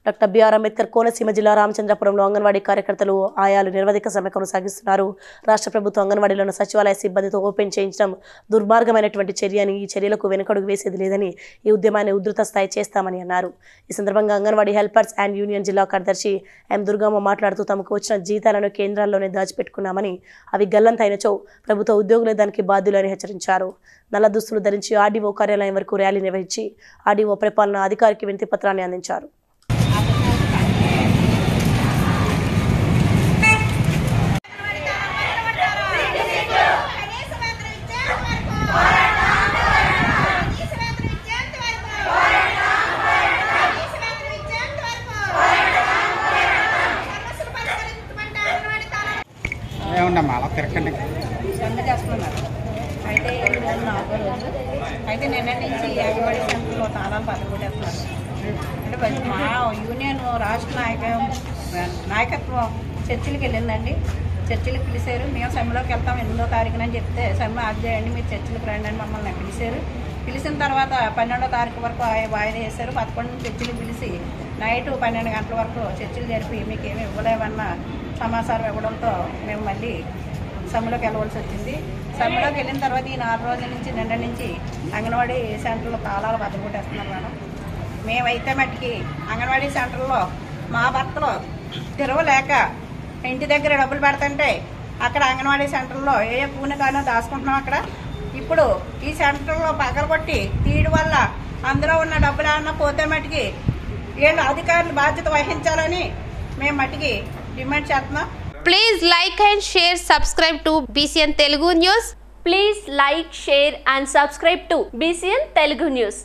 Doctor BR Ambedkar Konaseema జిల్లా రామచంద్రపురంలో అంగన్వాడీ కార్యకర్తలు ఆయాలు నిరవధిక సమ్మె కొనసాగిస్తున్నారు. రాష్ట్ర ప్రభుత్వం అంగన్వాడీలను సచివాలయ సిబ్బందితో ఓపెన్ చేయించడం దుర్మార్గమైనటువంటి చర్య అని, ఈ చర్యలకు వెనుకడుగు వేసేది లేదని, ఈ ఉద్యమాన్ని ఉధృత స్థాయి చేస్తామని అన్నారు. ఈ సందర్భంగా అంగన్వాడీ హెల్పర్స్ అండ్ యూనియన్ జిల్లా కార్యదర్శి ఎం దుర్గమ్మ మాట్లాడుతూ తమకు వచ్చిన జీతాలను కేంద్రాల్లోనే దాచిపెట్టుకున్నామని, అవి గల్లంతైనచో ప్రభుత్వ ఉద్యోగులే దానికి బాధ్యులని హెచ్చరించారు. నల్ల దుస్తులు ధరించి ఆర్డీఓ కార్యాలయం వరకు ర్యాలీ నిర్వహించి ఆర్డీఓ పరిపాలన అధికారికి వినతి పత్రాన్ని అందించారు. అయితే నిన్న నుంచి అంగన్వాడీ సెంటర్లో తాళాలు పదకొట్టేస్తున్నారు. అంటే మా యూనియన్ రాష్ట్ర నాయకత్వం చర్చిలకు వెళ్ళిందండి. చర్చిలకు పిలిచారు. మేము సమ్మెలోకి వెళ్తాం 8వ తారీఖున అని చెప్తే సమ్మె ఆఫ్ చేయండి, మీరు చర్చిలకు రండి అని మమ్మల్ని పిలిచారు. పిలిచిన తర్వాత 12వ తారీఖు వరకు వాయిదా వేశారు. 11 చర్చిలకు పిలిచి నైట్ 12 గంటల వరకు చర్చలు జరిపి మీకు ఏమి ఇవ్వలేమన్న సమాచారం ఇవ్వడంతో మేము మళ్ళీ సమ్మెలోకి వెళ్ళవలసి వచ్చింది. సమ్మెలోకి వెళ్ళిన తర్వాత ఈ 4 రోజుల నుంచి నిన్న నుంచి అంగన్వాడీ సెంటర్లో తాళాలు బద్దకొట్టేస్తున్నారు మేడం. మేమైతే మట్టికి అంగన్వాడీ సెంటర్లో మా భర్తలు తిరవలేక ఇంటి దగ్గర డబ్బులు పెడుతుంటే అక్కడ అంగన్వాడీ సెంటర్లో ఏ పూనకానో దాచుకుంటున్నాం. అక్కడ ఇప్పుడు ఈ సెంటర్లో పగలగొట్టి తీయడం వల్ల అందులో ఉన్న డబ్బులు ఏమన్నా పోతే మట్టికి వీళ్ళు అధికారులు బాధ్యత వహించాలని మేము మట్టికి డిమాండ్ చేస్తున్నాం. Please like and share, subscribe to BCN Telugu News. Please like, share and subscribe to BCN Telugu News.